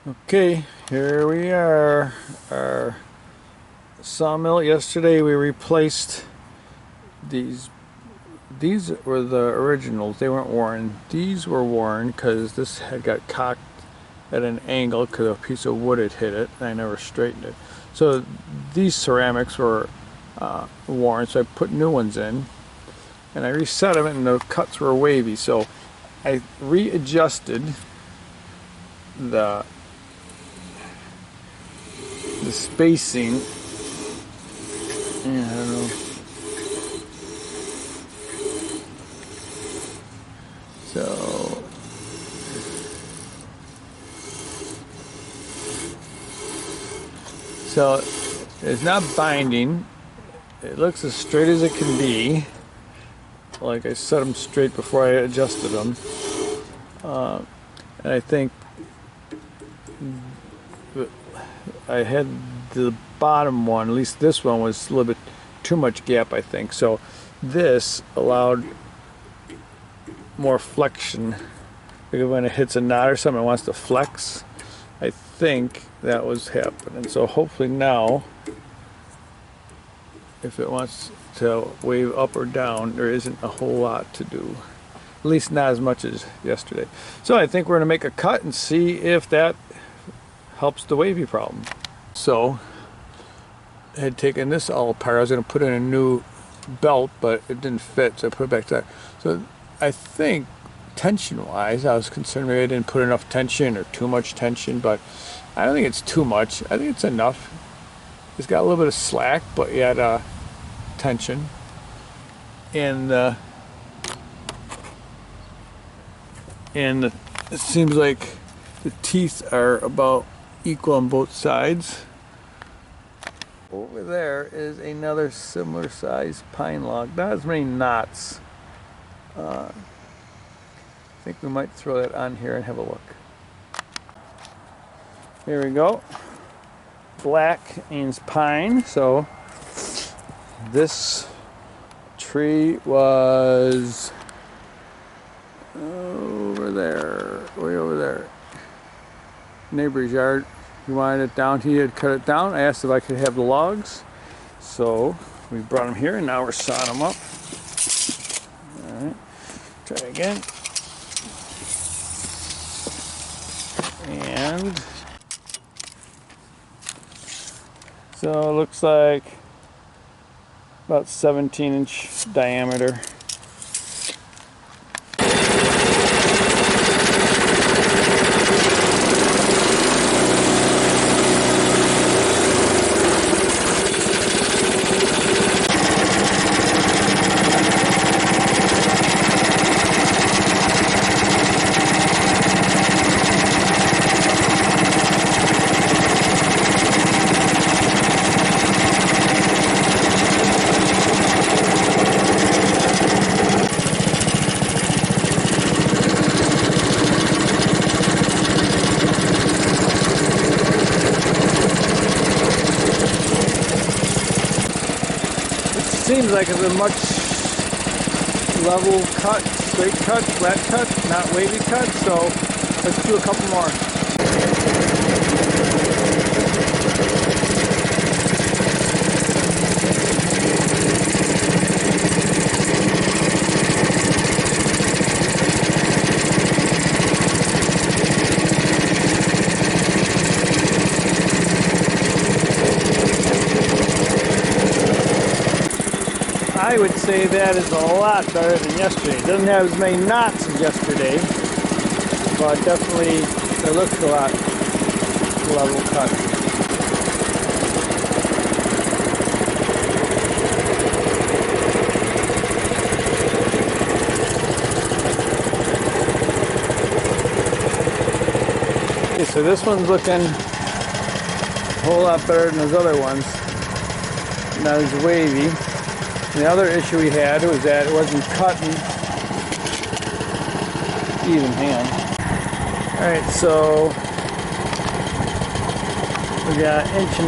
Okay, here we are. Our sawmill. Yesterday we replaced these. These were the originals. They weren't worn. These were worn because this had got cocked at an angle because a piece of wood had hit it, and I never straightened it. So these ceramics were worn, so I put new ones in, and I reset them, and the cuts were wavy. So I readjusted the spacing. Yeah, I don't know. So it's not binding. It looks as straight as it can be. Like I set them straight before I adjusted them. And I think I had the bottom one, at least this one, was a little bit too much gap, I think. So this allowed more flexion. Like when it hits a knot or something, it wants to flex. I think that was happening. So hopefully now, if it wants to wave up or down, there isn't a whole lot to do. At least not as much as yesterday. So I think we're going to make a cut and see if that helps the wavy problem. So I had taken this all apart. I was going to put in a new belt, but it didn't fit, so I put it back there. So I think tension-wise, I was concerned maybe I didn't put enough tension or too much tension, but I don't think it's too much. I think it's enough. It's got a little bit of slack, but yet tension. And it seems like the teeth are about equal on both sides. Over there is another similar size pine log. Not as many knots. I think we might throw that on here and have a look. Here we go. Black means pine, so this tree was over there, way over there. Neighbor's yard. He wanted it down. He had cut it down. I asked if I could have the logs, so we brought them here, and now we're sawing them up. All right, try again. And so it looks like about 17-inch diameter. Seems like it's a much level cut, straight cut, flat cut, not wavy cut, so let's do a couple more. I would say that is a lot better than yesterday. It doesn't have as many knots as yesterday, but definitely it looks a lot level cut. Okay, so this one's looking a whole lot better than those other ones. Not as wavy. The other issue we had was that it wasn't cutting even hand. Alright, so we got 1.5 inches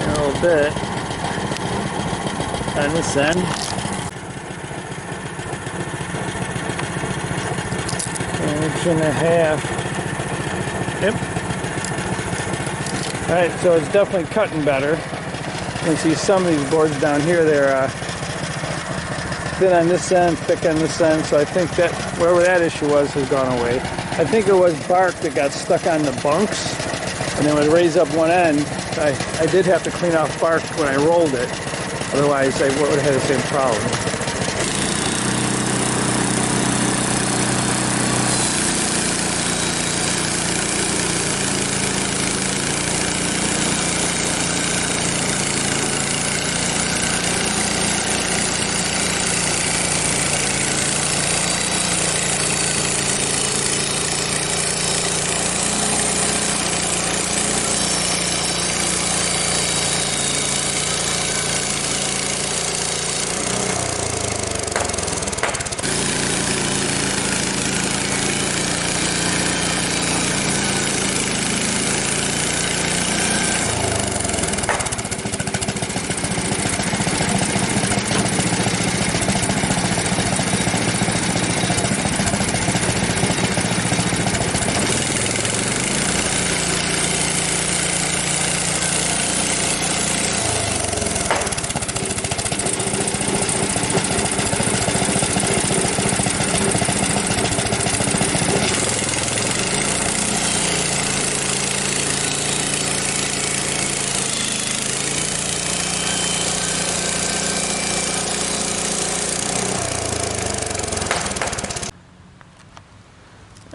and a little bit on this end. 1.5 inches. Yep. Alright, so it's definitely cutting better. You can see some of these boards down here, they're thin on this end, thick on this end, so I think that wherever that issue was has gone away. I think it was bark that got stuck on the bunks, and then would raise up one end. I did have to clean off bark when I rolled it, otherwise I would have had the same problem.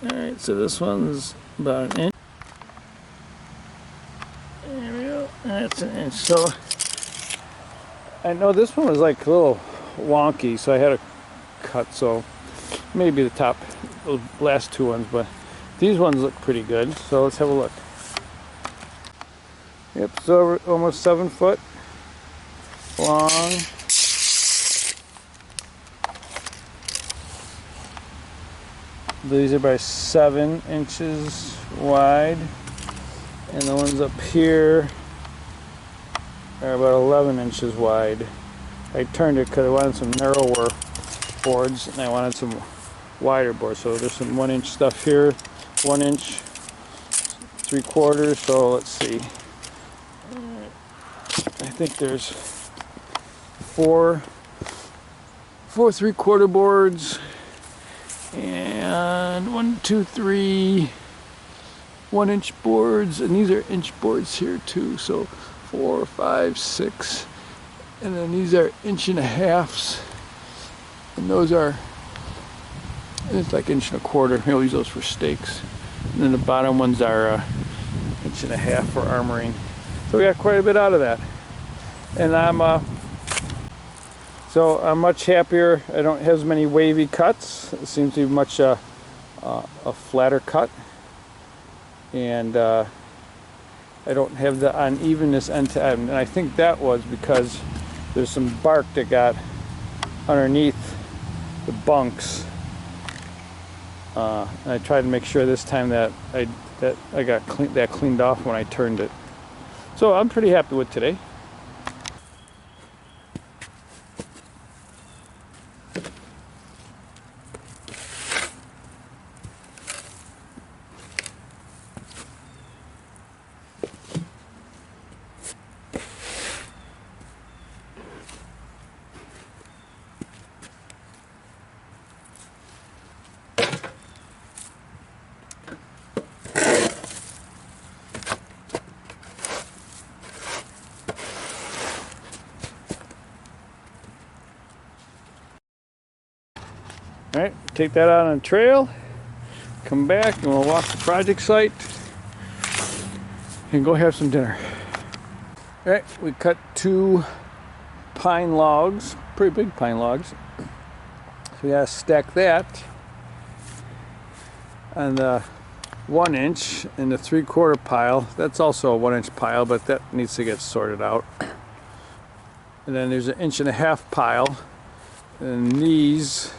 Alright, so this one's about an inch. There we go. That's an inch. So I know this one was like a little wonky, so I had to cut, so maybe the top, those last two ones, but these ones look pretty good, so let's have a look. Yep, so almost 7 foot long. These are by 7 inches wide, and the ones up here are about 11 inches wide. I turned it because I wanted some narrower boards and I wanted some wider boards. So there's some 1 inch stuff here, 1 inch, 3/4. So let's see. I think there's four 3/4 boards. And 1, 2, 3 1 inch boards, and these are inch boards here too, so 4, 5, 6, and then these are 1.5 inches, and those are, it's like 1.25 inches. We'll use those for stakes, and then the bottom ones are 1.5 inches for armoring. So we got quite a bit out of that, and I'm much happier. I don't have as many wavy cuts. It seems to be much a flatter cut, and I don't have the unevenness end to end. And I think that was because there's some bark that got underneath the bunks. And I tried to make sure this time that I got cleaned off when I turned it. So I'm pretty happy with today. All right, take that out on a trail, come back, and we'll walk the project site and go have some dinner. All right, we cut 2 pine logs, pretty big pine logs. So we gotta stack that on the 1 inch in the 3/4 pile. That's also a 1 inch pile, but that needs to get sorted out. And then there's an 1.5 inch pile, and these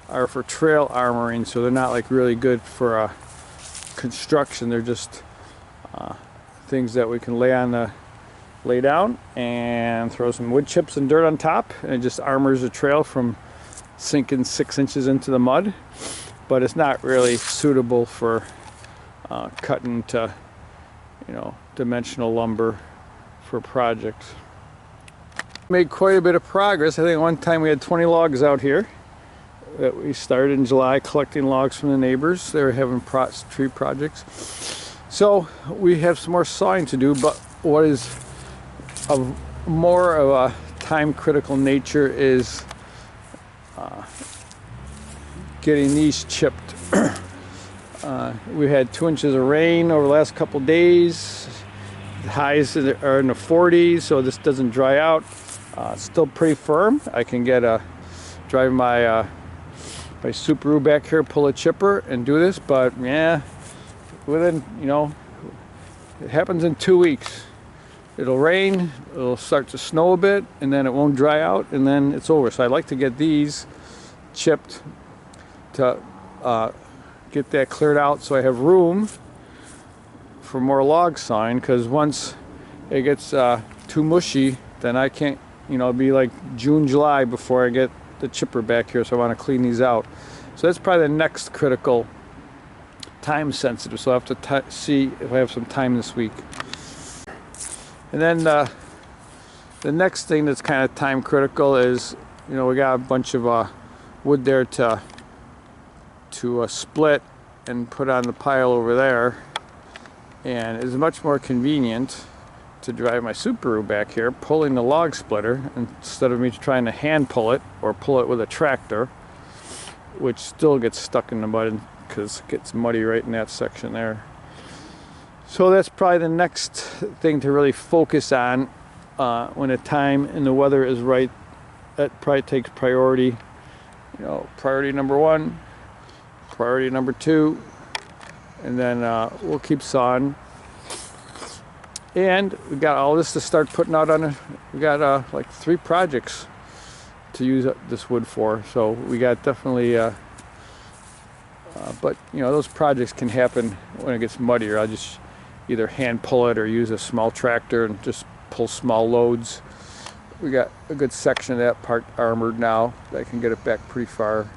are for trail armoring, so they're not like really good for construction. They're just things that we can lay down and throw some wood chips and dirt on top, and it just armors the trail from sinking 6 inches into the mud. But it's not really suitable for cut into, dimensional lumber for projects. Made quite a bit of progress. I think one time we had 20 logs out here that we started in July, collecting logs from the neighbors. They were having tree projects. So we have some more sawing to do, but what is of more of a time critical nature is getting these chipped. We had 2 inches of rain over the last couple days. The highs are in the 40s, so this doesn't dry out. It's still pretty firm. I can drive my my Subaru back here, pull a chipper, and do this. But yeah, within it happens in 2 weeks. It'll rain, it'll start to snow a bit, and then it won't dry out, and then it's over. So I'd like to get these chipped to get that cleared out so I have room for more log sawing, because once it gets too mushy, then I can't, it'll be like June, July before I get the chipper back here, so I want to clean these out. So that's probably the next critical time sensitive, so I have to see if I have some time this week. And then the next thing that's kind of time critical is, we got a bunch of wood there to split and put on the pile over there, and it's much more convenient to drive my Subaru back here pulling the log splitter instead of me trying to hand pull it or pull it with a tractor, which still gets stuck in the mud because it gets muddy right in that section there. So that's probably the next thing to really focus on when the time and the weather is right. That probably takes priority. Priority number 1, priority number 2, and then we'll keep sawing. And we got all this to start putting out on we got like 3 projects to use this wood for. So we got definitely, but those projects can happen when it gets muddier. I'll just either hand pull it or use a small tractor and just pull small loads. We got a good section of that part armored now. I can get it back pretty far.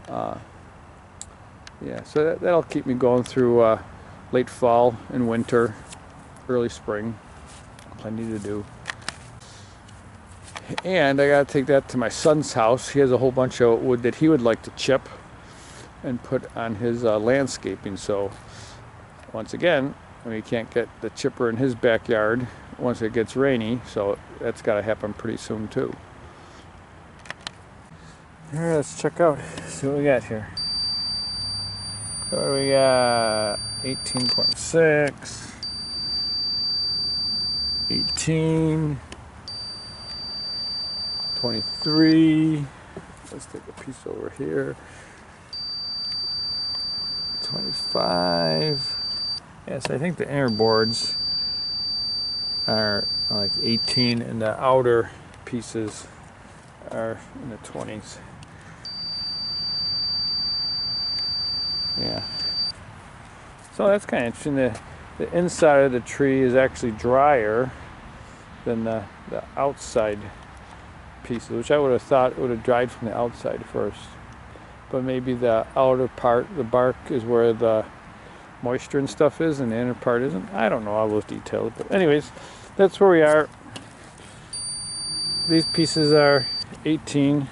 Yeah, so that'll keep me going through late fall and winter, early spring. Plenty to do. And I gotta take that to my son's house. He has a whole bunch of wood that he would like to chip and put on his landscaping. So once again, we can't get the chipper in his backyard once it gets rainy, so that's got to happen pretty soon too. All right, let's check out, see what we got here. So we got 18.6, 18, 23. Let's take a piece over here. 25. Yes, I think the inner boards are like 18 and the outer pieces are in the 20s. Yeah. So that's kind of interesting. The inside of the tree is actually drier than the outside pieces, which I would have thought would have dried from the outside first. But maybe the outer part, the bark, is where the moisture and stuff is, and the inner part isn't. I don't know all those details, but anyways, that's where we are. These pieces are 18.